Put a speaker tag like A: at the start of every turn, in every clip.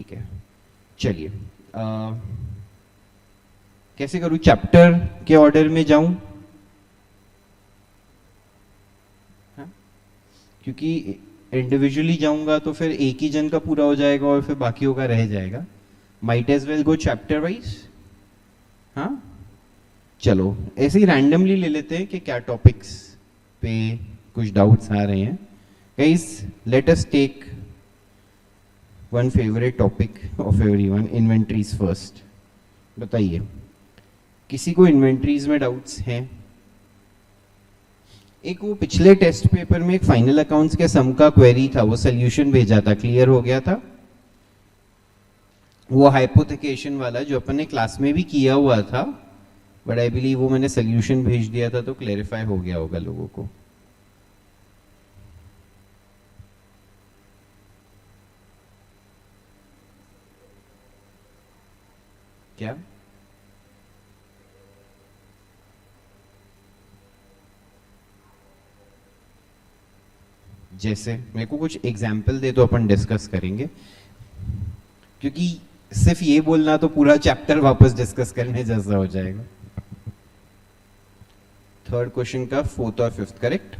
A: ठीक है, चलिए कैसे करूं, चैप्टर के ऑर्डर में जाऊं? हाँ? क्योंकि इंडिविजुअली जाऊंगा तो फिर एक ही जन का पूरा हो जाएगा और फिर बाकियों का रह जाएगा. Might as well go chapter wise. हाँ चलो ऐसे ही रैंडमली ले लेते हैं कि क्या टॉपिक्स पे कुछ डाउट्स आ रहे हैं. Guys let us take one favourite topic of everyone, inventories first. बताइए किसी को इन्वेंट्रीज में डाउट्स हैं? एक वो पिछले टेस्ट पेपर में एक फाइनल अकाउंट्स के सम का क्वेरी था, वो सोल्यूशन भेजा था, क्लियर हो गया था? वो हाइपोथेकेशन वाला जो अपन ने क्लास में भी किया हुआ था, बट आई बिलीव वो मैंने सोल्यूशन भेज दिया था तो क्लेरिफाई हो गया होगा लोगों को. क्या जैसे मेरे को कुछ एग्जाम्पल दे तो अपन डिस्कस करेंगे, क्योंकि सिर्फ ये बोलना तो पूरा चैप्टर वापस डिस्कस करने जैसा हो जाएगा. थर्ड क्वेश्चन का फोर्थ और फिफ्थ करेक्ट.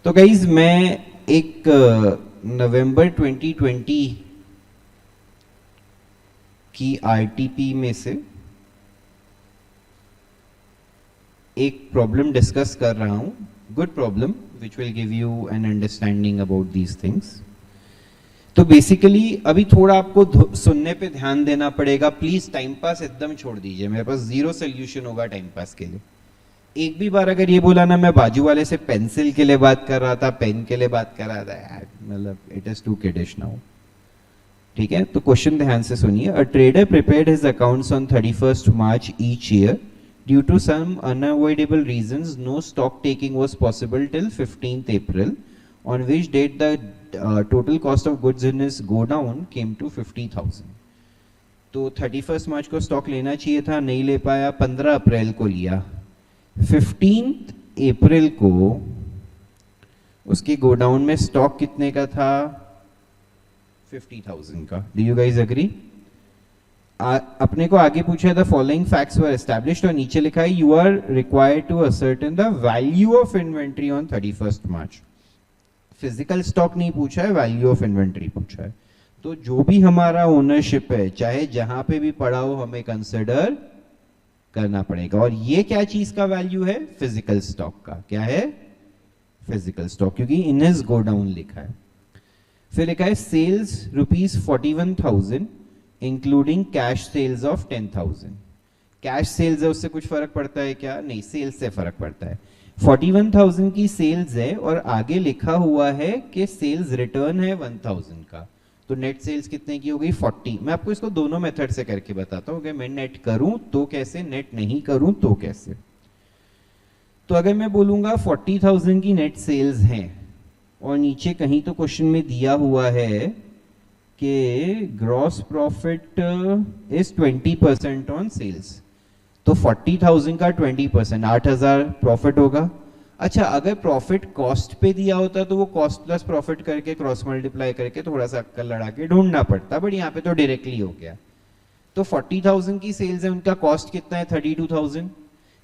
A: तो गाइज मैं एक नवंबर 2020 की आरटीपी में से एक प्रॉब्लम डिस्कस कर रहा हूं, good problem which will give you an understanding about these things. तो बेसिकली अभी थोड़ा आपको सुनने पे ध्यान देना पड़ेगा. प्लीज टाइम पास एकदम छोड़ दीजिए, मेरे पास जीरो सोल्यूशन होगा टाइम पास के लिए. एक भी बार अगर ये बोला ना मैं बाजू वाले से पेंसिल के लिए बात कर रहा था, पेन के लिए बात कर रहा था, मतलब it is too kiddish now. ठीक है, तो क्वेश्चन ध्यान से सुनिए. A trader prepared his accounts on 31st March each year. Due to some unavoidable reasons, no stock taking was possible till 15th April, on which date the total cost of goods in his go down came to 50,000. तो 31st मार्च को stock लेना चाहिए था, नहीं ले पाया, 15 अप्रैल को लिया. 15th अप्रैल को उसके गोडाउन में स्टॉक कितने का था? 50,000 का. Do you guys agree? अपने को आगे पूछा the following facts were established और नीचे लिखा है you are required to ascertain the value of inventory on 31st March. Physical stock नहीं पूछा है, वैल्यू ऑफ इन्वेंट्री पूछा है. तो जो भी हमारा ओनरशिप है, चाहे जहां पे भी पड़ा हो, हमें कंसिडर करना पड़ेगा. और ये क्या चीज का वैल्यू है? फिजिकल स्टॉक का. क्या है? फिजिकल स्टॉक, क्योंकि इन हिज गोडाउन लिखा है. फिर लिखा है sales ₹41,000 including cash sales of 10,000. Cash sales है, उससे कुछ फर्क पड़ता है क्या? नहीं, सेल्स से फर्क पड़ता है. 41,000 की सेल्स है और आगे लिखा हुआ है कि सेल्स रिटर्न है 1,000 का. तो नेट सेल्स कितने की हो गई? 40. मैं आपको इसको दोनों मेथड से करके बताता हूँ. अगर मैं नेट करूं तो कैसे, नेट नहीं करूं तो कैसे. तो अगर मैं बोलूंगा 40,000 की नेट सेल्स हैं और नीचे कहीं तो क्वेश्चन में दिया हुआ है कि gross profit is 20% on sales, तो 40,000 का 20% 8,000 प्रॉफिट होगा. अच्छा, अगर प्रॉफिट कॉस्ट पे दिया होता तो वो कॉस्ट प्लस प्रॉफिट करके क्रॉस मल्टीप्लाई करके थोड़ा सा अक्कल लड़ा के ढूंढना पड़ता, बट यहाँ पे तो डायरेक्टली हो गया. तो 40,000 की सेल्स है, उनका कॉस्ट कितना है? 32,000.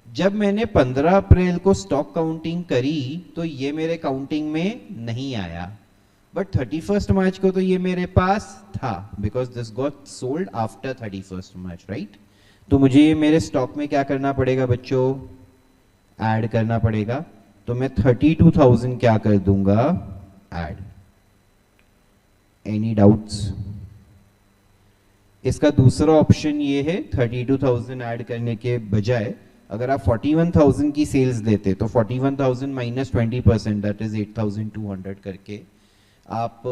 A: जब मैंने 15 अप्रैल को स्टॉक काउंटिंग करी तो ये मेरे काउंटिंग में नहीं आया, बट 31st मार्च को तो ये मेरे पास था, because this got sold after 31st March, right? तो मुझे ये मेरे स्टॉक में क्या करना पड़ेगा बच्चों? ऐड करना पड़ेगा. तो मैं 32,000 क्या कर दूंगा? ऐड. Any doubts? इसका दूसरा ऑप्शन ये है, 32,000 ऐड करने के बजाय अगर आप 41,000 की सेल्स देते तो 41,000 माइनस 20%, दैट इज 8,200 करके आप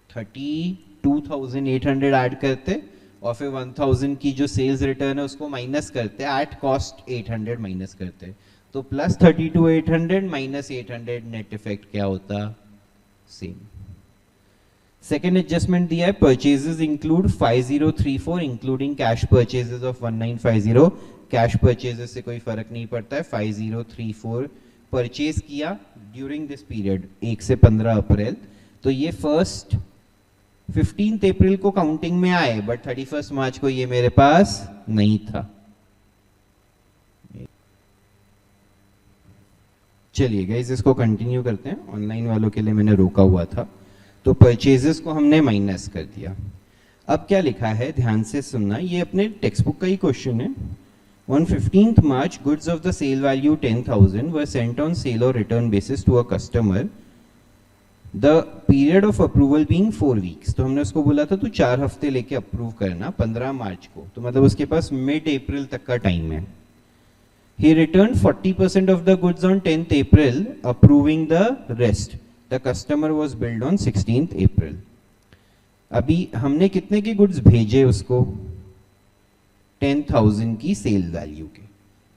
A: 32,800 ऐड करते और फिर 1,000 की जो सेल्स रिटर्न है उसको माइनस करते, एट कॉस्ट 800 माइनस करते. तो प्लस 32,800 माइनस 800 नेट इफेक्ट क्या होता? सेम. सेकेंड एडजस्टमेंट दिया है, purchases include 5034 including cash purchases of 1950. Cash purchases से कोई फर्क नहीं पड़ता है. 5034 परचेज किया ड्यूरिंग दिस पीरियड 1 से 15 अप्रैल, तो ये फर्स्ट 15 अप्रैल को काउंटिंग में आए, बट 31 मार्च को ये मेरे पास नहीं था। चलिए गाइस, इसको कंटिन्यू करते हैं। ऑनलाइन वालों के लिए मैंने रोका हुआ था। तो परचेजेस को हमने माइनस कर दिया। अब क्या लिखा है, ध्यान से सुनना, ये अपने टेक्स्ट बुक का ही क्वेश्चन है। On 15th March, goods of the sale value 10,000 were sent on sale or return basis to a customer. The period of approval being 4 weeks. तो हमने उसको बोला था तू 4 हफ्ते लेके अप्रूव करना 15 मार्च को, तो मतलब उसके पास मिड अप्रैल तक का टाइम है। He returned 40% of the goods on 10th April, approving the rest. The customer was billed on 16th April. अभी हमने कितने के गुड्स भेजे उसको? 10,000 की सेल वैल्यू के।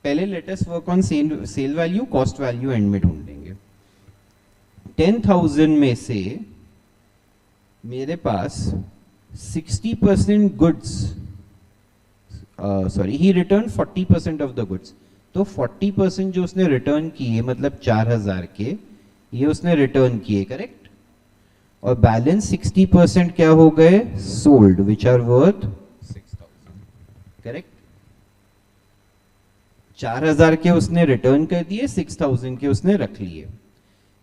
A: पहले let us work on sale value, cost value and में ढूंढ लेंगे। 10,000 में से मेरे पास 60% goods, sorry, he return 40% of the goods. तो 40% जो उसने रिटर्न किए, मतलब 4,000 के, ये उसने रिटर्न किए, करेक्ट। और बैलेंस 60% क्या हो गए? Sold, which are worth 6,000, correct. 4,000 के उसने रिटर्न कर दिए, 6,000 के उसने रख लिए।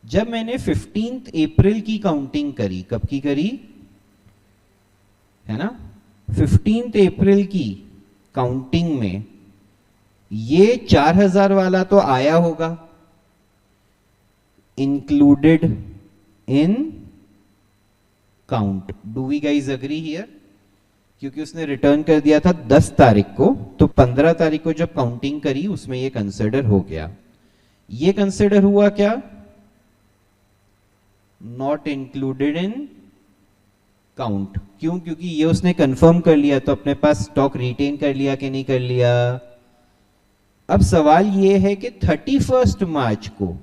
A: जब मैंने 15 अप्रैल की काउंटिंग करी, कब की करी है ना, 15 अप्रैल की काउंटिंग में ये 4,000 वाला तो आया होगा, included in count. Do we guys agree here? क्योंकि उसने रिटर्न कर दिया था 10 तारीख को, तो 15 तारीख को जब काउंटिंग करी उसमें ये कंसिडर हो गया। ये कंसिडर हुआ क्या? Not included in count. क्यों? क्योंकि ये उसने कंफर्म कर लिया, तो अपने पास स्टॉक रिटेन कर लिया कि नहीं कर लिया। अब सवाल ये है कि 31 मार्च को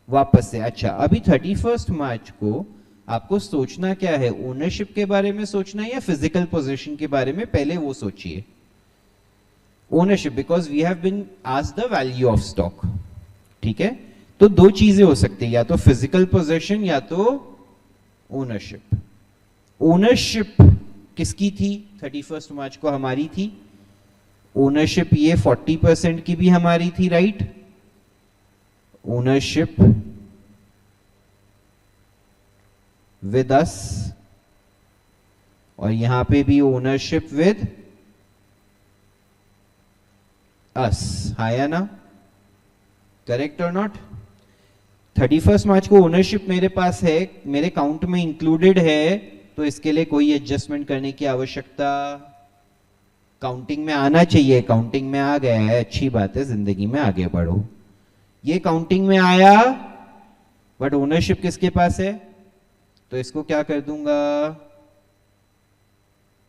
A: वापस से, अच्छा अभी 31 मार्च को आपको सोचना क्या है, ओनरशिप के बारे में सोचना है या फिजिकल पोजीशन के बारे में? पहले वो सोचिए, ownership, because we have been asked the value of stock. ठीक है, तो दो चीजें हो सकती है, या तो फिजिकल पोजीशन या तो ओनरशिप। ओनरशिप किसकी थी? 31 मार्च को हमारी थी। ओनरशिप ये 40% की भी हमारी थी, राइट। ओनरशिप विद अस, और यहां पे भी ओनरशिप विद अस, है ना, करेक्ट और नॉट? 31 मार्च को ओनरशिप मेरे पास है, मेरे काउंट में इंक्लूडेड है, तो इसके लिए कोई एडजस्टमेंट करने की आवश्यकता, काउंटिंग में आना चाहिए। काउंटिंग में आ गया है, अच्छी बात है, जिंदगी में आगे बढ़ो। ये काउंटिंग में आया, बट ओनरशिप किसके पास है? तो इसको क्या कर दूंगा,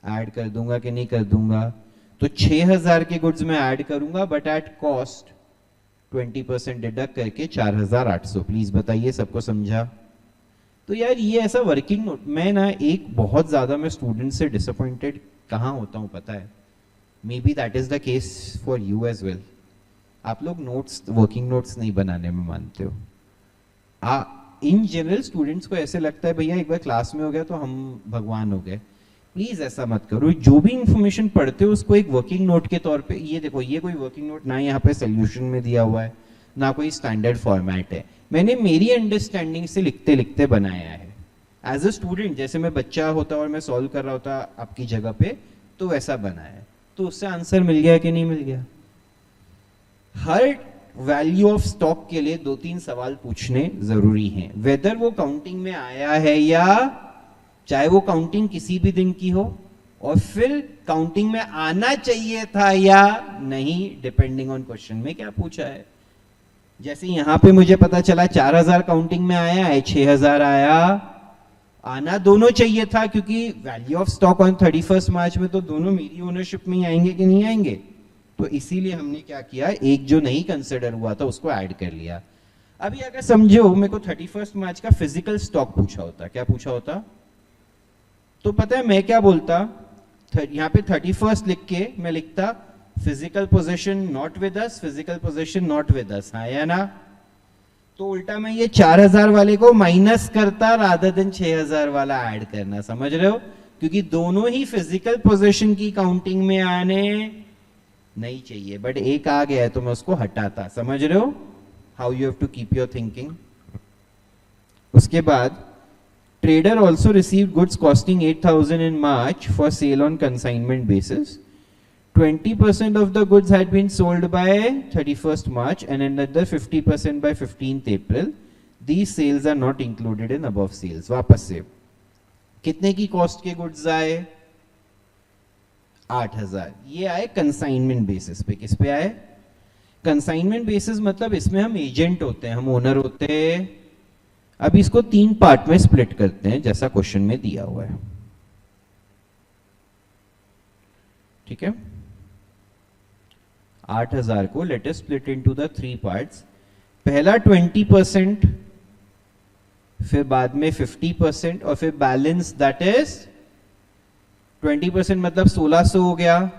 A: ऐड कर दूंगा कि नहीं कर दूंगा? तो 6,000 के गुड्स में ऐड करूंगा, बट एट कॉस्ट 20% डिडक्ट करके 4,800। प्लीज बताइए, सबको समझा? तो यार ये ऐसा वर्किंग नोट, मैं ना एक बहुत ज्यादा मैं स्टूडेंट से डिसअपॉइंटेड कहाँ होता हूँ पता है? Maybe that is the case for you as well. आप लोग नोट्स, वर्किंग नोट्स नहीं बनाने में मानते हो। इन जनरल स्टूडेंट्स को ऐसे लगता है भैया एक बार क्लास में हो गया तो हम भगवान हो गए। प्लीज ऐसा मत करो। जो भी इंफॉर्मेशन पढ़ते हो उसको एक वर्किंग नोट के तौर पे, ये देखो, ये कोई वर्किंग नोट ना यहाँ पे सोल्यूशन में दिया हुआ है, ना कोई स्टैंडर्ड फॉर्मेट है, मैंने मेरी अंडरस्टैंडिंग से लिखते लिखते बनाया है। एज अ स्टूडेंट जैसे मैं बच्चा होता और मैं सॉल्व कर रहा होता आपकी जगह पे, तो वैसा बनाया है। तो उससे आंसर मिल गया कि नहीं मिल गया? हर वैल्यू ऑफ स्टॉक के लिए 2-3 सवाल पूछने जरूरी हैं, वेदर वो काउंटिंग में आया है या चाहे वो काउंटिंग किसी भी दिन की हो, और फिर काउंटिंग में आना चाहिए था या नहीं, डिपेंडिंग ऑन क्वेश्चन में क्या पूछा है। जैसे यहां पे मुझे पता चला 4,000 काउंटिंग में आया है, 6,000 आया, आना दोनों चाहिए था, क्योंकि वैल्यू ऑफ स्टॉक ऑन 31 मार्च में तो दोनों मेरी ओनरशिप में ही आएंगे कि नहीं आएंगे। तो इसीलिए हमने क्या किया, एक जो नहीं कंसिडर हुआ था उसको ऐड कर लिया। अभी अगर समझो मेरे को 31 मार्च का फिजिकल स्टॉक पूछा होता, क्या पूछा होता, तो पता है मैं क्या बोलता, यहाँ पे 31 लिख के मैं लिखता physical position not with us, physical position not with us, हाँ या ना। तो उल्टा मैं ये 4,000 वाले को माइनस करता रादर देन 6,000 वाला ऐड करना, समझ रहे हो? क्योंकि दोनों ही फिजिकल पोजीशन की काउंटिंग में आने नहीं चाहिए, बट एक आ गया है तो मैं उसको हटाता। समझ रहे हो how you have to keep your thinking. उसके बाद trader also received goods costing 8,000 in March for sale on consignment basis. 20% of the goods had been sold by 31st March and another 50% by 15th April. These sales are not included in above sales. वापस से कितने की cost के goods आए? 8,000। ये आए consignment basis पे। किस पे आए? कंसाइनमेंट बेसिस मतलब इसमें हम एजेंट होते हैं, हम ओनर होते हैं। अब इसको 3 पार्ट में स्प्लिट करते हैं जैसा क्वेश्चन में दिया हुआ है, ठीक है। 8,000 को let us split into the 3 parts. पहला 20%, फिर बाद में 50% और फिर बैलेंस दैट इज 20% मतलब 1,600 हो गया,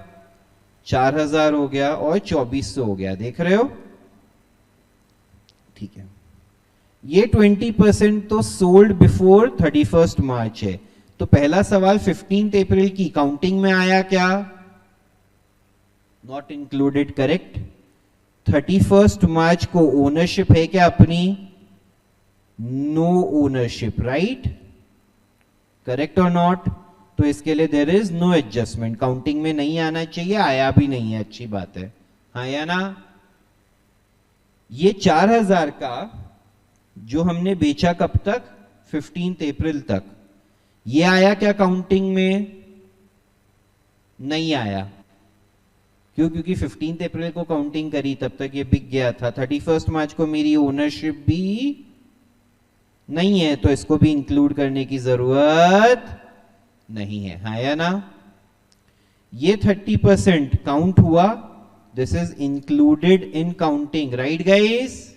A: 4,000 हो गया और 2,400 हो गया। देख रहे हो, ठीक है। ये 20% तो सोल्ड बिफोर 31st मार्च है। तो पहला सवाल 15 अप्रैल की काउंटिंग में आया क्या? Not included, correct. 31st मार्च को ओनरशिप है क्या अपनी? नो ओनरशिप, राइट, करेक्ट और नॉट? तो इसके लिए there is no adjustment, counting में नहीं आना चाहिए, आया भी नहीं है, अच्छी बात है, हाँ या ना। ये 4,000 का जो हमने बेचा कब तक? 15 अप्रैल तक। ये आया क्या काउंटिंग में? नहीं आया। क्यों? क्योंकि 15 अप्रैल को काउंटिंग करी तब तक ये बिक गया था। 31 मार्च को मेरी ओनरशिप भी नहीं है, तो इसको भी इंक्लूड करने की जरूरत नहीं है, हाँ या ना। ये 30% काउंट हुआ, this is included in counting, right guys.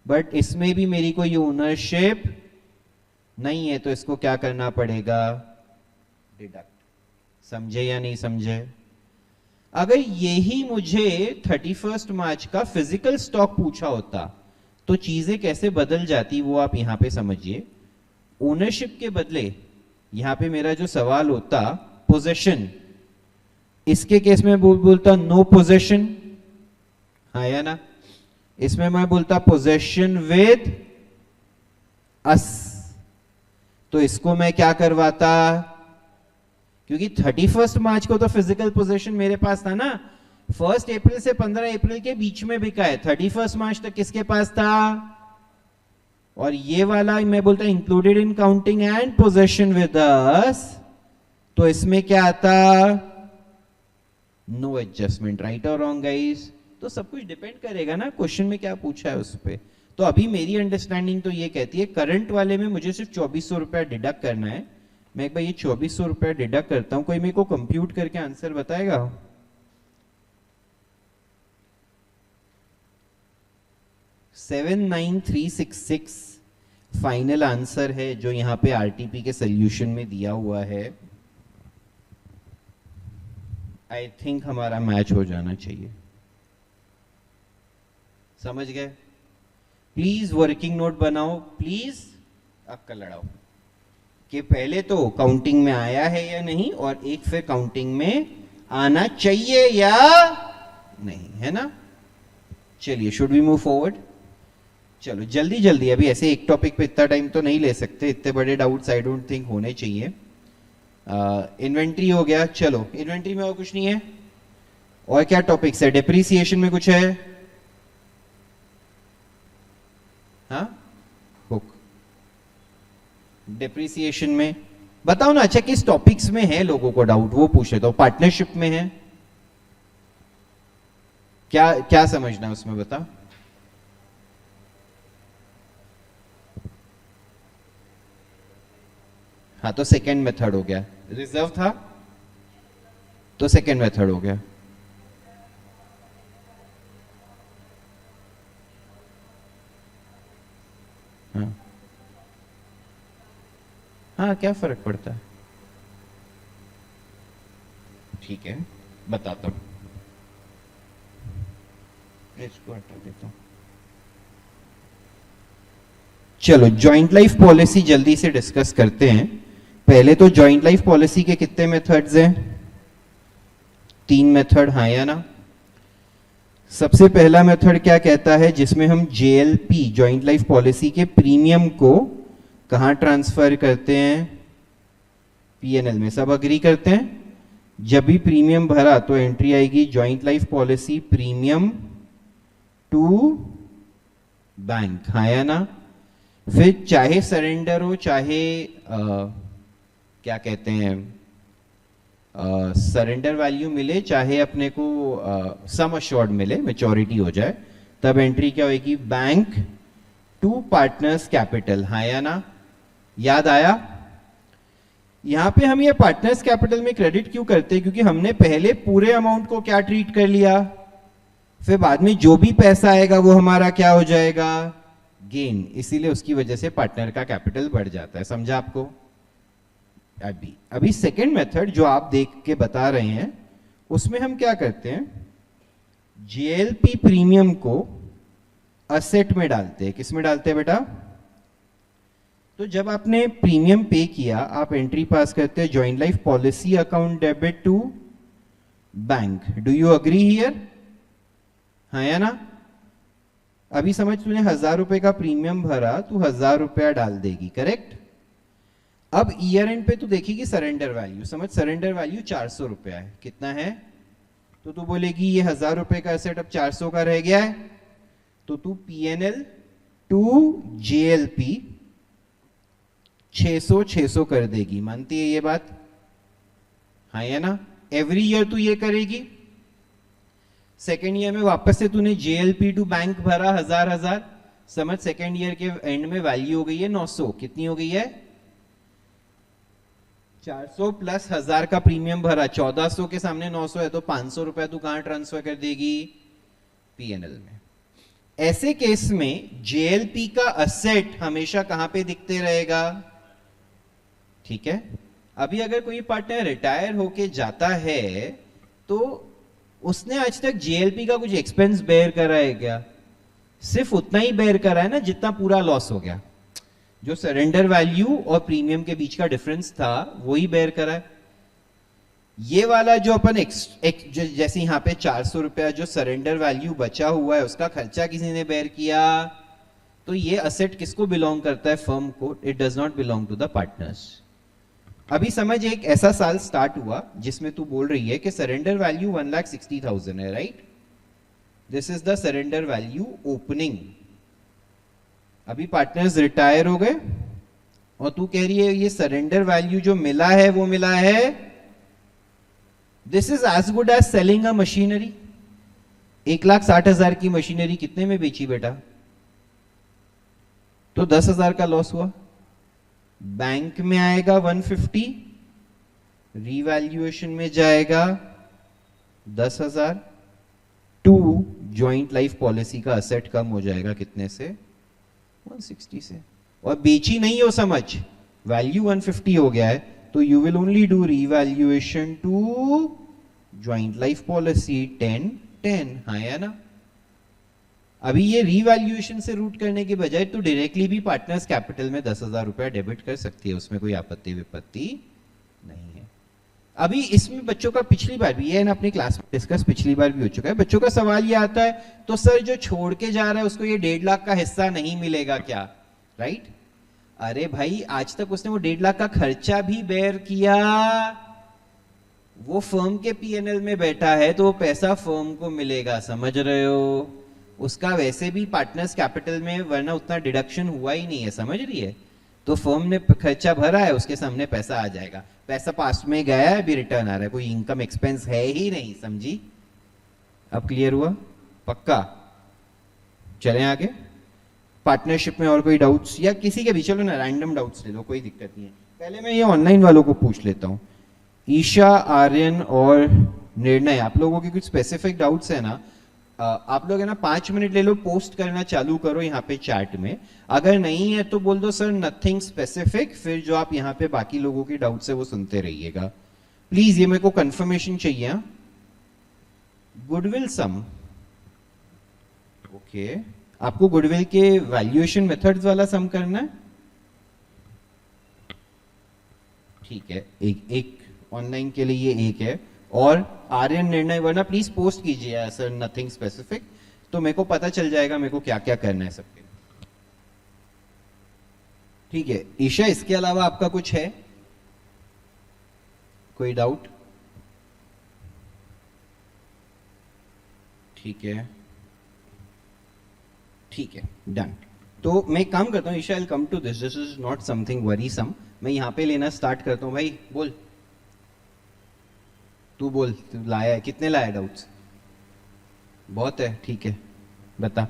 A: But इसमें भी मेरी कोई ओनरशिप नहीं है, तो इसको क्या करना पड़ेगा? डिडक्ट। समझे या नहीं समझे? अगर यही मुझे 31 मार्च का फिजिकल स्टॉक पूछा होता तो चीजें कैसे बदल जाती, वो आप यहां पे समझिए। ओनरशिप के बदले यहां पे मेरा जो सवाल होता पोजेशन, इसके केस में बोलता नो पोजेशन, हाँ या ना। इसमें मैं बोलता पोजेशन विद अस, तो इसको मैं क्या करवाता? क्योंकि 31 मार्च को तो फिजिकल पोजेशन मेरे पास था ना, 1 अप्रैल से 15 अप्रैल के बीच में बिका है, 31 मार्च तक किसके पास था? और ये वाला मैं बोलता included in counting and possession with us, तो इसमें क्या आता? नो एडजस्टमेंट, राइट और रॉन्ग गाइस? तो सब कुछ डिपेंड करेगा ना क्वेश्चन में क्या पूछा है उस पर। तो अभी मेरी अंडरस्टैंडिंग तो ये कहती है करंट वाले में मुझे सिर्फ 2,400 रुपया डिडक्ट करना है। मैं एक बार ये 2,400 रुपया डिडक्ट करता हूं, कोई मेरे को कंप्यूट करके आंसर बताएगा? $79366 फाइनल आंसर है जो यहां पे आरटीपी के सोल्यूशन में दिया हुआ है। आई थिंक हमारा मैच हो जाना चाहिए। समझ गए? प्लीज वर्किंग नोट बनाओ, प्लीज अक्कल लड़ाओ कि पहले तो काउंटिंग में आया है या नहीं, और एक फिर काउंटिंग में आना चाहिए या नहीं, है ना। चलिए, शुड वी मूव फॉरवर्ड? चलो जल्दी जल्दी, अभी ऐसे एक टॉपिक पे इतना टाइम तो नहीं ले सकते, इतने बड़े डाउट्स आई डोंट थिंक होने चाहिए। इन्वेंट्री हो गया, चलो इन्वेंट्री में और कुछ नहीं है। और क्या टॉपिक्स है? डिप्रिसिएशन में कुछ है? हाँ, बुक डिप्रिसिएशन में बताओ ना। अच्छा, किस टॉपिक्स में है लोगों को डाउट, वो पूछ लेता हूं। पार्टनरशिप में है क्या? क्या समझना है उसमें बता। हाँ, तो सेकेंड मेथड हो गया। रिजर्व था तो सेकेंड मेथड हो गया। हाँ हाँ, क्या फर्क पड़ता है? ठीक है, बताता हूं, इसको हटा देता हूं। चलो, जॉइंट लाइफ पॉलिसी जल्दी से डिस्कस करते हैं पहले तो जॉइंट लाइफ पॉलिसी के कितने मेथड्स हैं? 3 मेथड, हाँ या ना? सबसे पहला मेथड क्या कहता है, जिसमें हम जेएलपी जॉइंट लाइफ पॉलिसी के प्रीमियम को कहां ट्रांसफर करते हैं? पीएनएल में। सब अग्री करते हैं? जब भी प्रीमियम भरा तो एंट्री आएगी joint life policy premium to bank, हाँ या ना? फिर चाहे सरेंडर हो, चाहे क्या कहते हैं सरेंडर वैल्यू मिले, चाहे अपने को सम अश्योर्ड मिले, मेच्योरिटी हो जाए, तब एंट्री क्या होगी? बैंक टू पार्टनर्स कैपिटल, हाँ या ना? याद आया? यहां पे हम ये पार्टनर्स कैपिटल में क्रेडिट क्यों करते हैं? क्योंकि हमने पहले पूरे अमाउंट को क्या ट्रीट कर लिया, फिर बाद में जो भी पैसा आएगा वो हमारा क्या हो जाएगा? गेन। इसीलिए उसकी वजह से पार्टनर का कैपिटल बढ़ जाता है। समझा आपको? अभी सेकेंड मेथड जो आप देख के बता रहे हैं, उसमें हम क्या करते हैं, जेएलपी प्रीमियम को असेट में डालते हैं। किस में डालते हैं बेटा? तो जब आपने प्रीमियम पे किया, आप एंट्री पास करते हैं joint life policy account debit to bank. Do you agree here? हाँ या ना? अभी समझ, तूने 1000 रुपए का प्रीमियम भरा, तू 1000 रुपया डाल देगी, करेक्ट? अब ईयर एंड पे तू देखेगी सरेंडर वैल्यू। समझ, सरेंडर वैल्यू 400 रुपया है। कितना है? तो तू बोलेगी ये 1000 रुपए का एसेट अब 400 का रह गया है, तो तू पीएनएल टू जेएलपी 600 कर देगी। मानती है ये बात? हाँ या ना? एवरी ईयर तू ये करेगी। सेकेंड ईयर में वापस से तूने जेएलपी टू बैंक भरा 1000। समझ, सेकेंड ईयर के एंड में वैल्यू हो गई है 900। कितनी हो गई है? 400 प्लस 1000 का प्रीमियम भरा, 1400 के सामने 900 है, तो 500 रुपया तू कहां ट्रांसफर कर देगी? पीएनएल में। ऐसे केस में जेएलपी का असेट हमेशा कहां पे दिखते रहेगा? ठीक है। अभी अगर कोई पार्टनर रिटायर होके जाता है तो उसने आज तक जेएलपी का कुछ एक्सपेंस बेयर करा है क्या? सिर्फ उतना ही बेयर करा है ना जितना पूरा लॉस हो गया। जो सरेंडर वैल्यू और प्रीमियम के बीच का डिफरेंस था वही बेयर करा है। ये वाला जो अपन जैसे यहां पे 400 रुपया जो सरेंडर वैल्यू बचा हुआ है उसका खर्चा किसी ने बेयर किया, तो ये असेट किसको बिलोंग करता है? फर्म को। It does not belong to the partners. अभी समझ, एक ऐसा साल स्टार्ट हुआ जिसमें तू बोल रही है कि सरेंडर वैल्यू 1,60,000 है, right? This is the surrender value opening. अभी पार्टनर्स रिटायर हो गए और तू कह रही है ये सरेंडर वैल्यू जो मिला है वो मिला है, this is as good as selling a machinery. 1,60,000 की मशीनरी कितने में बेची बेटा? तो 10,000 का लॉस हुआ। बैंक में आएगा 150, रीवैल्यूएशन में जाएगा 10,000, टू ज्वाइंट लाइफ पॉलिसी का असेट कम हो जाएगा कितने से? 160 से। और बेची नहीं हो, समझ, वैल्यू 150 हो गया है, तो you will only do revaluation to joint life policy 10, हाँ या ना? अभी ये रीवैल्यूएशन से रूट करने के बजाय तो डायरेक्टली भी पार्टनर्स कैपिटल में 10,000 रुपया डेबिट कर सकती है, उसमें कोई आपत्ति विपत्ति नहीं है। अभी इसमें बच्चों का पिछली बार भी, ये ना अपनी क्लास में डिस्कस पिछली बार भी हो चुका है, बच्चों का सवाल ये आता है तो सर जो छोड़ के जा रहा है उसको ये 1.5 लाख का हिस्सा नहीं मिलेगा क्या? राइट? अरे भाई, आज तक उसने वो 1.5 लाख का खर्चा भी बेयर किया, वो फर्म के पीएनएल में बैठा है तो वो पैसा फर्म को मिलेगा। समझ रहे हो? उसका वैसे भी पार्टनर्स कैपिटल में वरना उतना डिडक्शन हुआ ही नहीं है। समझ रही है? तो फर्म ने खर्चा भरा है, उसके सामने पैसा आ जाएगा। पैसा पास्ट में गया है, अभी रिटर्न आ रहा है, कोई इनकम एक्सपेंस है ही नहीं। समझी? अब क्लियर हुआ? पक्का? चलें आगे। पार्टनरशिप में और कोई डाउट्स या किसी के भी, चलो ना रैंडम डाउट्स ले लो, कोई दिक्कत नहीं है। पहले मैं ये ऑनलाइन वालों को पूछ लेता हूँ। ईशा, आर्यन और निर्णय, आप लोगों के कुछ स्पेसिफिक डाउट्स है ना? आप लोग है ना 5 मिनट ले लो, पोस्ट करना चालू करो यहाँ पे चैट में। अगर नहीं है तो बोल दो सर नथिंग स्पेसिफिक, फिर जो आप यहाँ पे बाकी लोगों के डाउट्स है वो सुनते रहिएगा प्लीज। ये मेरे को कंफर्मेशन चाहिए। गुडविल सम, ओके, आपको गुडविल के वैल्यूएशन मेथड्स वाला सम करना है? ठीक है, एक एक ऑनलाइन के लिए ये एक है। और आर्यन निर्णय, वरना प्लीज पोस्ट कीजिए सर, नथिंग स्पेसिफिक, तो मेरे को पता चल जाएगा मेरे को क्या क्या करना है सबके। ठीक है ईशा, इसके अलावा आपका कुछ है, कोई डाउट? ठीक है, ठीक है, डन। तो मैं एक काम करता हूँ Isha, I will come to this is not something worrisome. मैं यहां पे लेना स्टार्ट करता हूँ। भाई बोल, तू बोल, तू लाया है, कितने लाया डाउट्स? बहुत है, ठीक है बता।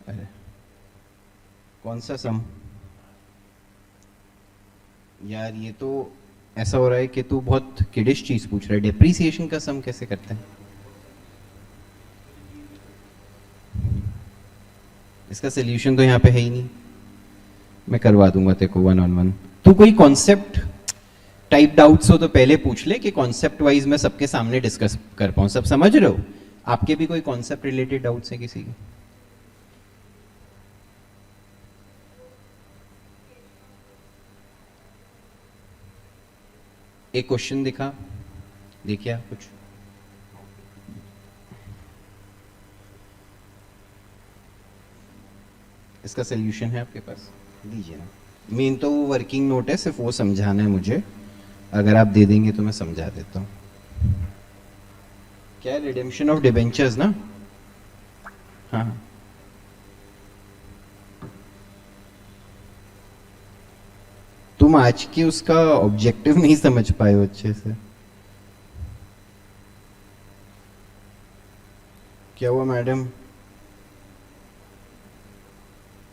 A: अरे कौन सा सम यार, ये तो ऐसा हो रहा है कि तू बहुत किडिश चीज पूछ रहा है। डिप्रिसिएशन का सम कैसे करते हैं? इसका सोल्यूशन तो यहाँ पे है ही नहीं, मैं करवा दूंगा तेरे को 1-on-1। तू कोई कॉन्सेप्ट टाइप डाउट्स हो तो पहले पूछ ले कि कॉन्सेप्ट वाइज मैं सबके सामने डिस्कस कर पाऊं। सब समझ रहे हो? आपके भी कोई कॉन्सेप्ट रिलेटेड डाउट्स है किसी के? एक क्वेश्चन दिखा, देखिए कुछ। इसका सोल्यूशन है आपके पास? दीजिए ना। मेन तो वो वर्किंग नोट है, सिर्फ वो समझाना है मुझे। अगर आप दे देंगे तो मैं समझा देता हूँ। क्या है? रिडेम्पशन ऑफ डिबेंचर्स ना? हाँ, तुम आज की उसका ऑब्जेक्टिव नहीं समझ पाए हो अच्छे से। क्या हुआ मैडम?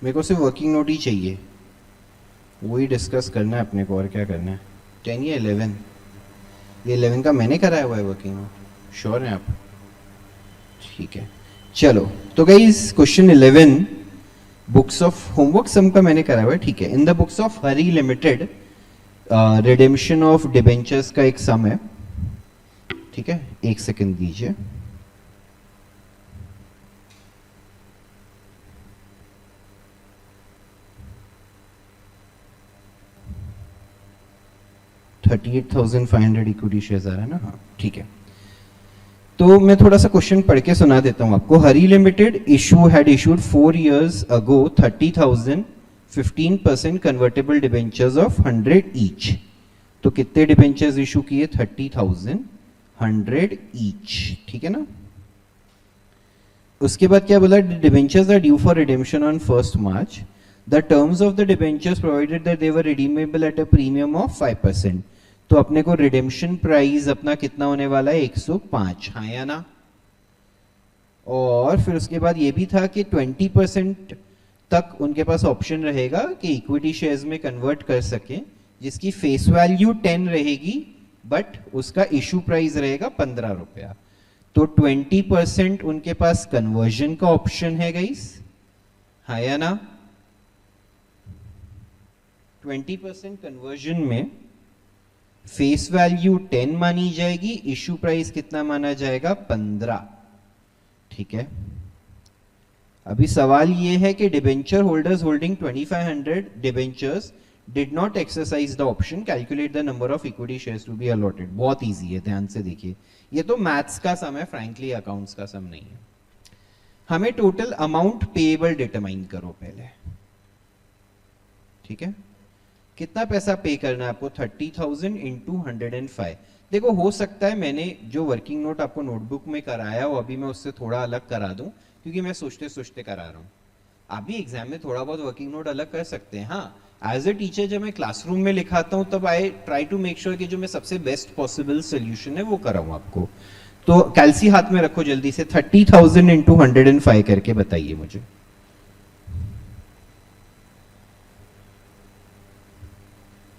A: मेरे को सिर्फ वर्किंग नोट ही चाहिए, वही डिस्कस करना है अपने को, और क्या करना है। 10 या 11? ये 11 का मैंने कराया हुआ है वर्किंग नोट, श्योर हैं आप? ठीक है चलो, तो guys question 11 books of homework sum का मैंने कराया हुआ है, ठीक है। In the books of Hari limited redemption of debentures का एक सम है, ठीक है। एक सेकंड दीजिए। $38,500 इक्विटी शेयर्स आ रहा है ना? हाँ ठीक है। तो मैं थोड़ा सा क्वेश्चन पढ़ के सुना देता हूं आपको। Hari limited had issued 4 years ago 30,000 15% convertible debentures of 100 each. तो कितने डिबेंचर्स इशू किए? 30,000 100 ईच, ठीक है ना। उसके बाद क्या बोला? Debentures are due for redemption on 1st March। The terms of the debentures provided that they were redeemable at a premium of 5%। तो अपने को रिडेम्पशन प्राइस अपना कितना होने वाला है? 105, हाँ या ना। और फिर उसके बाद ये भी था कि 20% तक उनके पास ऑप्शन रहेगा कि इक्विटी शेयर्स में कन्वर्ट कर सकें, जिसकी फेस वैल्यू 10 रहेगी, बट उसका इशू प्राइस रहेगा 15 रुपया। तो 20% उनके पास कन्वर्जन का ऑप्शन है गाइस, हाँ या ना। 20% कन्वर्जन में फेस वैल्यू 10 मानी जाएगी, इशू प्राइस कितना माना जाएगा? 15, ठीक है। अभी सवाल ये है कि debenture holders holding 2500 debentures did not exercise the option, calculate the number of equity shares to be allotted. बहुत इजी है, ध्यान से देखिए। ये तो मैथ्स का सम है, फ्रैंकली अकाउंट्स का सम नहीं है। हमें टोटल अमाउंट पेएबल डिटरमाइन करो पहले, ठीक है। कितना पैसा पे करना है आपको? 30,000 इंटू 105। देखो हो सकता है मैंने जो वर्किंग नोट आपको नोटबुक में कराया हो, अभी मैं उससे थोड़ा अलग करा दूं, क्योंकि मैं सोचते सोचते करा रहा हूँ। आप भी एग्जाम में थोड़ा बहुत वर्किंग नोट अलग कर सकते हैं। हाँ, एज ए टीचर जब मैं क्लासरूम में लिखाता हूँ तब I try to make sure कि जो मैं सबसे बेस्ट पॉसिबल सोल्यूशन है वो कराऊँ आपको। तो कैलसी हाथ में रखो जल्दी से, 30,000 इंटू 105 करके बताइए मुझे।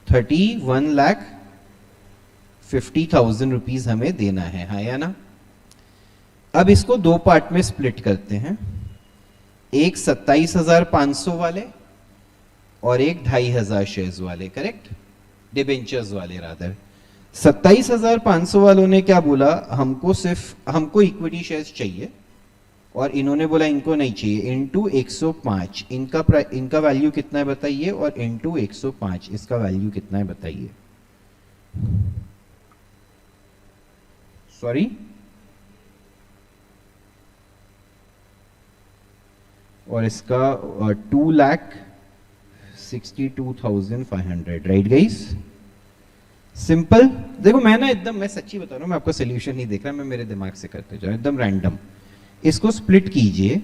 A: 31,50,000 रुपीज हमें देना है, हाँ या ना। अब इसको दो पार्ट में स्प्लिट करते हैं, एक 27,500 वाले और एक 2,500 शेयर्स वाले, करेक्ट, डिबेंचर्स वाले रादर। 27,500 वालों ने क्या बोला? हमको इक्विटी शेयर्स चाहिए और इन्होंने बोला इनको नहीं चाहिए, इनटू 105, इनका वैल्यू कितना है बताइए, और इनटू 105 इसका वैल्यू कितना है बताइए। सॉरी, और इसका 2,62,500, राइट गाइस। सिंपल। देखो मैं ना एकदम, मैं सच्ची बता रहा हूँ, मैं आपको सोल्यूशन नहीं देख रहा, मैं मेरे दिमाग से करते जाऊँ एकदम रैंडम। इसको स्प्लिट कीजिए,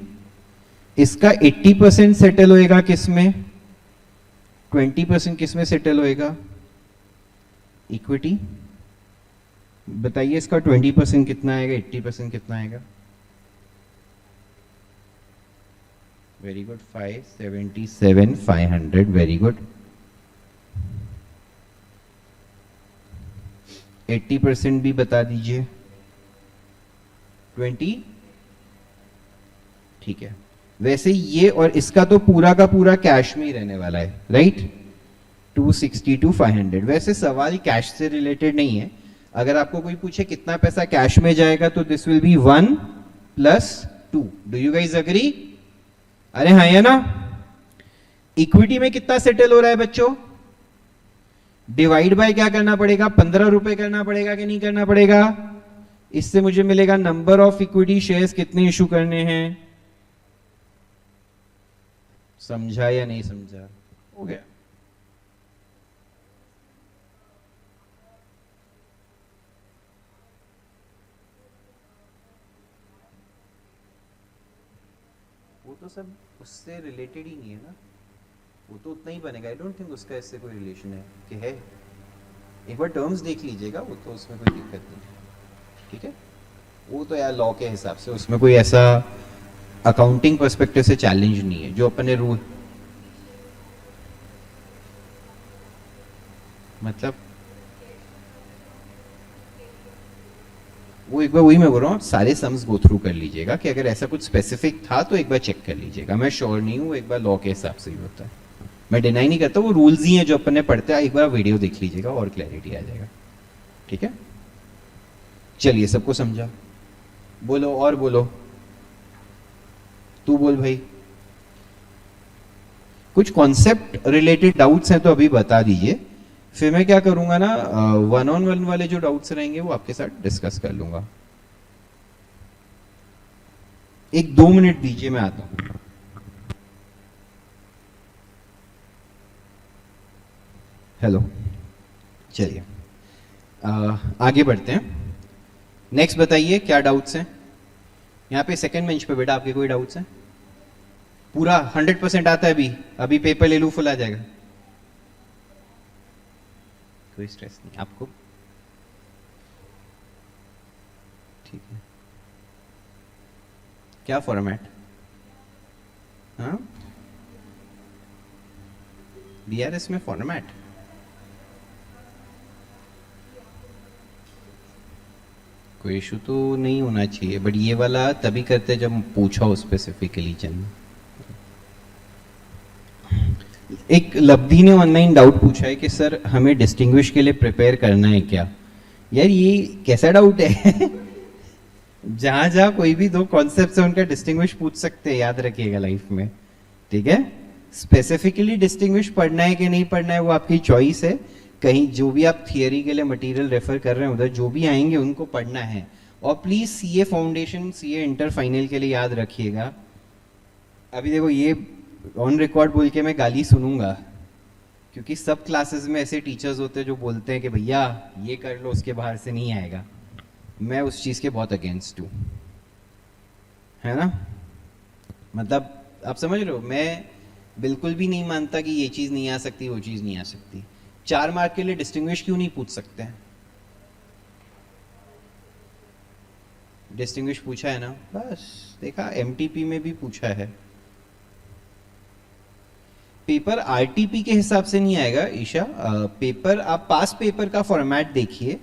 A: इसका 80% सेटल होएगा किसमें, 20% किसमें सेटल होएगा, इक्विटी। बताइए इसका 20% कितना आएगा, 80% कितना आएगा। Very good, 577,500, very good. 80% भी बता दीजिए, 20, ठीक है। वैसे ये और इसका तो पूरा का पूरा कैश में ही रहने वाला है, राइट, 262,500। वैसे सवाल कैश से रिलेटेड नहीं है, अगर आपको कोई पूछे कितना पैसा कैश में जाएगा तो this will be 1 + 2। Do you guys agree? अरे हाँ या ना। इक्विटी में कितना सेटल हो रहा है बच्चों, डिवाइड बाय क्या करना पड़ेगा, 15 रुपए करना पड़ेगा कि नहीं करना पड़ेगा। इससे मुझे मिलेगा नंबर ऑफ इक्विटी शेयर्स कितने इशू करने हैं। समझा या नहीं समझा? हो गया। वो तो सब उससे रिलेटेड ही नहीं है ना, वो तो उतना ही बनेगा। आई डोंट थिंक उसका इससे कोई रिलेशन है कि है। एक बार टर्म्स देख लीजिएगा, वो तो उसमें कोई दिक्कत नहीं है, ठीक है। वो तो यार लॉ के हिसाब से उसमें कोई ऐसा अकाउंटिंग पर्सपेक्टिव से चैलेंज नहीं है। जो अपने रूल, मतलब वो एक बार, वही मैं बोल रहा हूँ, सारे सम्स गो थ्रू कर लीजिएगा कि अगर ऐसा कुछ स्पेसिफिक था तो एक बार चेक कर लीजिएगा। मैं श्योर नहीं हूँ, एक बार लॉ के हिसाब से ही होता है, मैं डिनाई नहीं करता, वो रूल्स ही हैं जो अपन ने पढ़ते हैं। एक बार वीडियो देख लीजिएगा और क्लैरिटी आ जाएगा, ठीक है। चलिए, सबको समझा? बोलो और बोलो, तू बोल भाई। कुछ कॉन्सेप्ट रिलेटेड डाउट्स हैं तो अभी बता दीजिए, फिर मैं क्या करूंगा ना, 1-on-1 वाले जो डाउट्स रहेंगे वो आपके साथ डिस्कस कर लूंगा। 1-2 मिनट दीजिए, मैं आता हूं। हेलो, चलिए आगे बढ़ते हैं। नेक्स्ट बताइए क्या डाउट्स हैं यहाँ पे सेकंड बेंच पे। बेटा आपके कोई डाउट्स हैं? पूरा 100% आता है? अभी पेपर ले लूं, फुल आ जाएगा, कोई स्ट्रेस नहीं आपको, ठीक है। क्या फॉर्मेट? हाँ, बीआरएस में फॉर्मेट? कोई इशू तो नहीं होना चाहिए, बट ये वाला तभी करते जब पूछा हो स्पेसिफिकली। चल, एक लब्धि ने ऑनलाइन डाउट पूछा है कि सर हमें डिस्टिंग्विश के लिए प्रिपेयर करना है क्या। यार ये कैसा डाउट है? जहां जहां कोई भी दो कॉन्सेप्ट है उनका डिस्टिंग्विश पूछ सकते हैं, याद रखिएगा लाइफ में, ठीक है। स्पेसिफिकली डिस्टिंग्विश पढ़ना है कि नहीं पढ़ना है वो आपकी चॉइस है। कहीं जो भी आप थियरी के लिए मटेरियल रेफर कर रहे हैं उधर जो भी आएंगे उनको पढ़ना है। और please CA foundation, CA inter final के लिए याद रखिएगा। अभी देखो ये ऑन रिकॉर्ड बोल के मैं गाली सुनूंगा, क्योंकि सब क्लासेस में ऐसे टीचर्स होते हैं जो बोलते हैं कि भैया ये कर लो, उसके बाहर से नहीं आएगा। मैं उस चीज़ के बहुत अगेंस्ट हूँ, है ना। मतलब आप समझ रहे हो, मैं बिल्कुल भी नहीं मानता कि ये चीज़ नहीं आ सकती, वो चीज़ नहीं आ सकती। 4 मार्क के लिए डिस्टिंग्विश क्यों नहीं पूछ सकते हैं? डिस्टिंग्विश पूछा है ना, बस देखा। एमटीपी में भी पूछा है। पेपर आरटीपी के हिसाब से नहीं आएगा ईशा। पेपर आप पास पेपर का फॉर्मेट देखिए,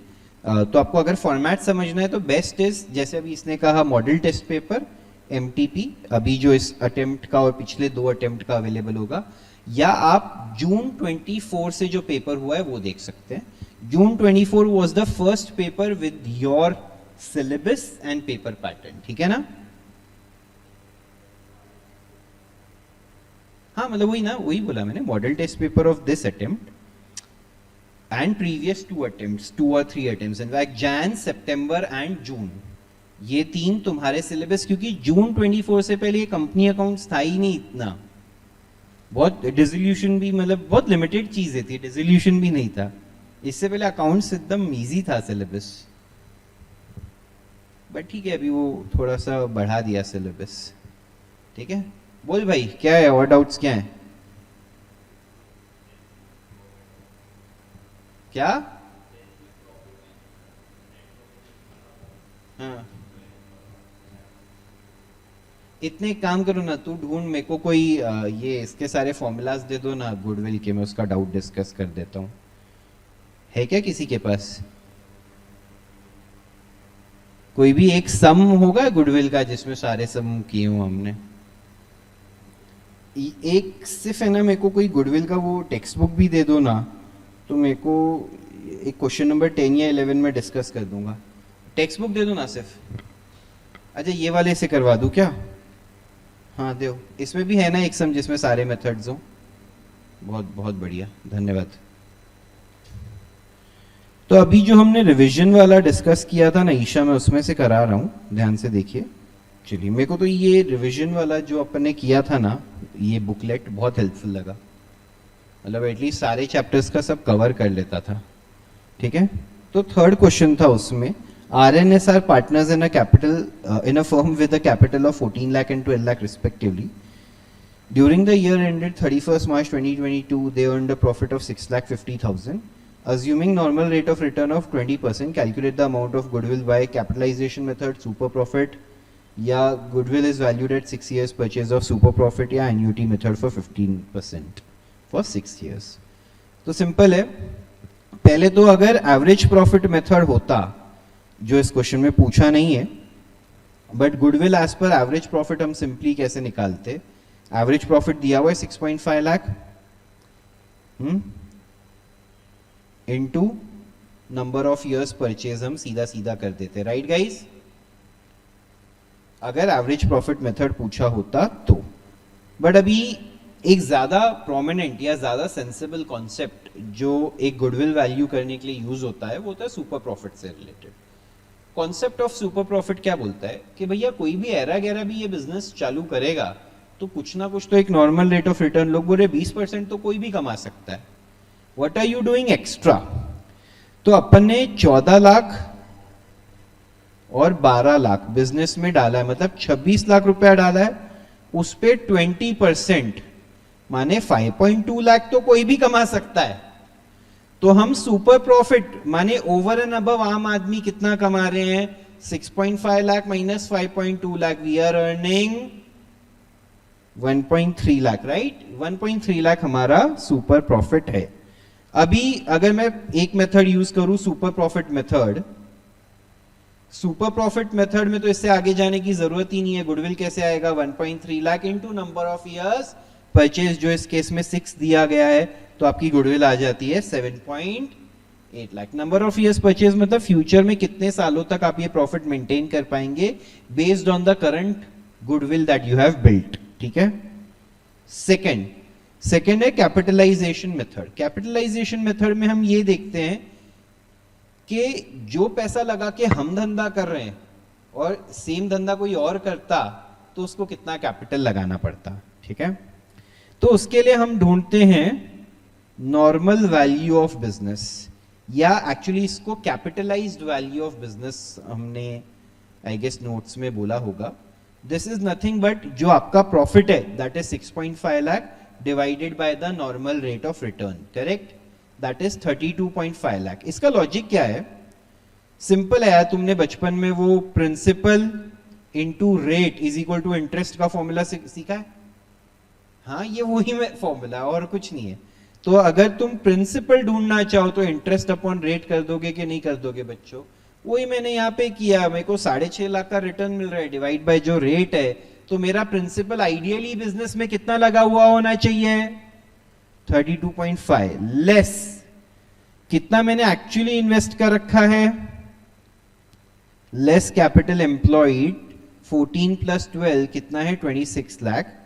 A: तो आपको अगर फॉर्मेट समझना है तो बेस्ट इज, जैसे अभी इसने कहा मॉडल टेस्ट पेपर एमटीपी, अभी जो इस अटेम्प्ट का और पिछले 2 अटेम्प्ट का अवेलेबल होगा, या आप जून 24 से जो पेपर हुआ है वो देख सकते हैं। जून 24 was the first paper with your syllabus and paper pattern, ठीक है ना। हाँ मतलब वही ना, वही बोला मैंने, model test paper of this attempt and previous 2 attempts, 2 और 3 attempts, in fact Jan, September and June, ये 3 तुम्हारे सिलेबस, क्योंकि जून 24 से पहले ये कंपनी अकाउंट्स था ही नहीं इतना, बहुत डिसोल्यूशन भी मतलब बहुत लिमिटेड चीजें थी, डिसोल्यूशन भी नहीं था, इससे पहले अकाउंट्स एकदम इजी था सिलेबस, बट ठीक है अभी वो थोड़ा सा बढ़ा दिया सिलेबस। ठीक है, बोल भाई क्या है और डाउट्स क्या है? क्या? हाँ, इतने काम करो ना, तू ढूंढ मेरे को कोई ये इसके सारे फॉर्मूलाज दे दो ना गुडविल के, मैं उसका डाउट डिस्कस कर देता हूँ। है क्या किसी के पास कोई भी एक सम होगा गुडविल का जिसमें सारे सम किए हूं हमने? एक सिर्फ है ना, मेरे को कोई गुडविल का वो टेक्स्ट बुक भी दे दो ना, तो मेरे को एक क्वेश्चन नंबर 10 या 11 में डिस्कस कर दूंगा। टेक्स्ट बुक दे दो ना सिर्फ। अच्छा ये वाले से करवा दूं क्या? हाँ दो, इसमें भी है ना एक सम जिसमें सारे मेथड्स हो। बहुत बहुत बढ़िया, धन्यवाद। तो अभी जो हमने रिवीजन वाला डिस्कस किया था ना ईशा, मैं उसमें से करा रहा हूँ, ध्यान से देखिए। चलिए, मेरे को तो ये रिवीजन वाला जो अपन ने किया था ना, ये बुकलेट बहुत हेल्पफुल लगा, मतलब एटलीस्ट सारे चैप्टर्स का सब कवर कर लेता था। ठीक है, तो थर्ड क्वेश्चन था उसमें, RNSR partners in a capital in a firm with a capital of 14 lakh and 12 lakh respectively. During the year ended 31st March 2022, they earned a profit of 6,50,000. Assuming normal rate of return of 20%, calculate the amount of goodwill by capitalization method, super profit, या goodwill is valued at 6 years purchase of super profit, या annuity method for 15% for 6 years. तो simple है, पहले तो अगर average profit method होता, जो इस क्वेश्चन में पूछा नहीं है, but goodwill as per average profit हम सिंपली कैसे निकालते? एवरेज प्रॉफिट दिया हुआ है 6.5 lakh into number of years purchase, हम सीधा सीधा कर देते, राइट गाइस? अगर एवरेज प्रॉफिट मेथड पूछा होता तो। बट अभी एक ज्यादा प्रोमिनेंट या ज्यादा सेंसिबल कॉन्सेप्ट जो एक गुडविल वैल्यू करने के लिए यूज होता है, वो होता है सुपर प्रॉफिट से related. Concept of super profit क्या बोलता है कि भैया कोई भी एरा गैरा भी ये बिजनेस चालू करेगा तो कुछ ना कुछ तो एक नॉर्मल रेट ऑफ रिटर्न, लोग बोले 20% तो कोई भी कमा सकता है, what are you doing extra? तो अपन ने 14 लाख और 12 लाख बिजनेस में डाला है, मतलब 26 लाख रुपया डाला है, उस पे 20% माने 5.2 लाख तो कोई भी कमा सकता है। तो हम सुपर प्रॉफिट माने ओवर एंड अबव आम आदमी कितना कमा रहे हैं? 6.5 lakh minus 5.2 lakh, we are earning 1.3 lakh, right? 1.3 lakh हमारा सुपर प्रॉफिट है। अभी अगर मैं एक मेथड यूज करूं, super profit method, super profit method में तो इससे आगे जाने की जरूरत ही नहीं है। गुडविल कैसे आएगा? 1.3 lakh into number of years purchase, जो इस केस में 6 दिया गया है, तो आपकी गुडविल आ जाती है 7.8 lakh. Number of years purchase मतलब फ्यूचर में कितने सालों तक आप ये प्रॉफिट मेंटेन कर पाएंगे based on the current goodwill that you have built. ठीक है, सेकेंड है कैपिटलाइजेशन मेथड। कैपिटलाइजेशन मेथड में हम ये देखते हैं कि जो पैसा लगा के हम धंधा कर रहे हैं और सेम धंधा कोई और करता तो उसको कितना कैपिटल लगाना पड़ता। ठीक है, तो उसके लिए हम ढूंढते हैं नॉर्मल वैल्यू ऑफ बिजनेस, या एक्चुअली इसको कैपिटलाइज्ड वैल्यू ऑफ बिजनेस हमने आई गेस नोट्स में बोला होगा। दिस इज नथिंग बट जो आपका प्रॉफिट है that is 6.5 lakh divided by the normal rate of return, correct? That is 32.5 lakh. इसका लॉजिक क्या है? सिंपल है यार, तुमने बचपन में वो principal into rate is equal to interest का फॉर्मूला सीखा है। हाँ, ये वही में फॉर्मूला, और कुछ नहीं है। तो अगर तुम प्रिंसिपल ढूंढना चाहो तो इंटरेस्ट अपॉन रेट कर दोगे कि नहीं कर दोगे बच्चों? वही मैंने यहाँ पे किया, मेरे को 6.5 लाख का रिटर्न मिल रहा है, डिवाइड बाय जो रेट है, तो मेरा प्रिंसिपल आइडियली बिजनेस में कितना लगा हुआ होना चाहिए? 32.5 लेस कितना मैंने एक्चुअली इन्वेस्ट कर रखा है, लेस कैपिटल एम्प्लॉयड 14 प्लस 12 कितना है? 26 लाख,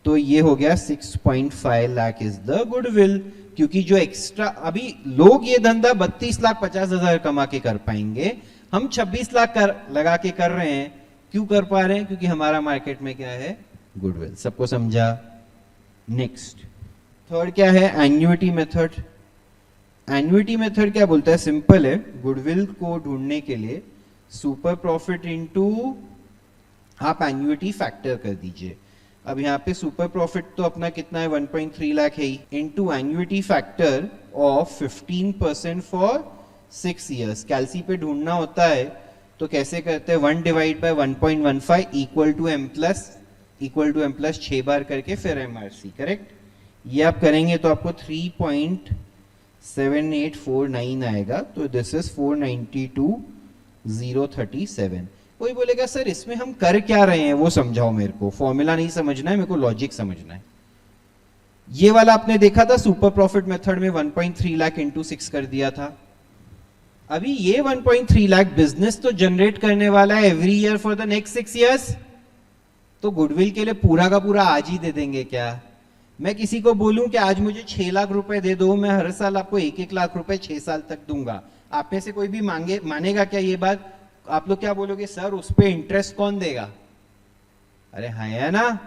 A: तो ये हो गया 6.5 लाख इज द गुडविल, क्योंकि जो एक्स्ट्रा अभी लोग ये धंधा 32 लाख 50 हजार कमा के कर पाएंगे, हम 26 लाख लगा के कर रहे हैं। क्यों कर पा रहे हैं? क्योंकि हमारा मार्केट में क्या है? गुडविल। सबको समझा? नेक्स्ट थर्ड क्या है? Annuity method. एन्युइटी मेथड क्या बोलता है? सिंपल है, गुडविल को ढूंढने के लिए सुपर प्रॉफिट इनटू आप एन्युइटी फैक्टर कर दीजिए। अब यहाँ पे सुपर प्रॉफिट तो अपना कितना है? 1.3 लाख है, into annuity factor of 15% for 6 years. कैलसी पे ढूंढना होता है तो कैसे करते हैं? 1 divide by 1.15 equal to M plus 6 बार करके फिर एमआरसी। करेक्ट? ये आप करेंगे तो आपको 3.7849 आएगा। तो दिस इज 492,037। कोई बोलेगा सर इसमें हम कर क्या रहे हैं वो समझाओ मेरे को, फॉर्मूला नहीं समझना है मेरे को, लॉजिक समझना है। ये वाला आपने देखा था सुपर प्रॉफिट मेथड में 1.3 लाख इंटू 6 कर दिया था। अभी ये 1.3 लाख बिजनेस तो जनरेट करने वाला है every year for the next 6 years. तो गुडविल के लिए पूरा का पूरा आज ही दे देंगे क्या? मैं किसी को बोलूं कि आज मुझे 6 लाख रुपए दे दो, मैं हर साल आपको 1-1 लाख रुपए 6 साल तक दूंगा, आप में से कोई भी मानेगा क्या ये बात? आप लोग क्या बोलोगे? सर उस पे इंटरेस्ट कौन देगा? अरे हाँ है ना,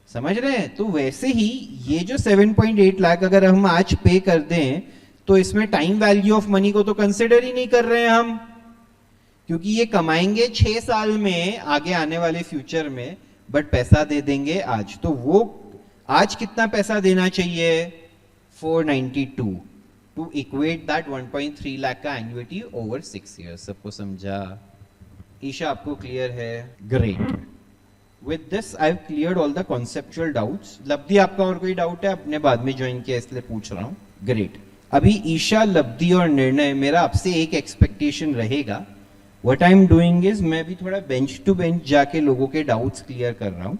A: समझ रहे हैं? तो वैसे ही ये जो 7.8 लाख अगर हम आज पे कर दें तो इसमें टाइम वैल्यू ऑफ मनी को तो कंसिडर ही नहीं कर रहे हैं हम, क्योंकि ये कमाएंगे 6 साल में आगे आने वाले फ्यूचर में, बट पैसा दे देंगे आज। तो वो आज कितना पैसा देना चाहिए? 492 टू इक्वेट दैट 1.3 लाख का एन्युइटी ओवर 6 इयर्स। सबको समझा? ईशा आपको क्लियर है? Great. With this I have cleared all the conceptual doubts. Labdhi आपका और कोई डाउट है? अपने बाद में ज्वाइन किया इसलिए पूछ रहा हूं। ग्रेट। अभी ईशा, लब्धि और निर्णय, मेरा आपसे एक एक्सपेक्टेशन रहेगा। What I am doing is मैं भी थोड़ा बेंच टू बेंच जाके लोगों के डाउट्स क्लियर कर रहा हूं।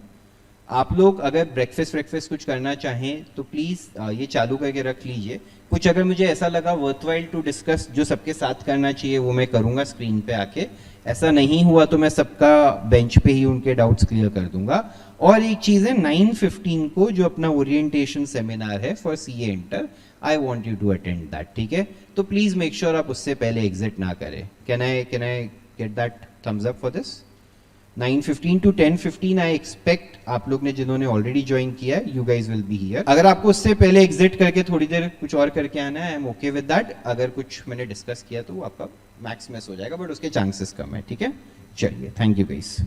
A: आप लोग अगर ब्रेकफास्ट कुछ करना चाहें तो प्लीज ये चालू करके रख लीजिए। कुछ अगर मुझे ऐसा लगा वर्थवाइल टू डिस्कस जो सबके साथ करना चाहिए वो मैं करूंगा स्क्रीन पे आके। ऐसा नहीं हुआ तो मैं सबका बेंच पे ही उनके डाउट्स क्लियर कर दूंगा। और एक चीज है, 9:15 को जो अपना ओरिएंटेशन सेमिनार है for CA inter, I want you to attend that. ठीक है? तो प्लीज मेक श्योर आप उससे पहले एग्जिट ना करें। Can I get that thumbs up for this? 9:15 to 10:15 I expect आप लोग ने जिन्होंने ऑलरेडी ज्वाइन किया है, you guys will be here. अगर आपको उससे पहले एग्जिट करके थोड़ी देर कुछ और करके आना है, I am okay with that. अगर कुछ मैंने डिस्कस किया तो वो आपका मैक्स मिस हो जाएगा, बट उसके चांसेस कम है। ठीक है? चलिए, थैंक यू गाइस।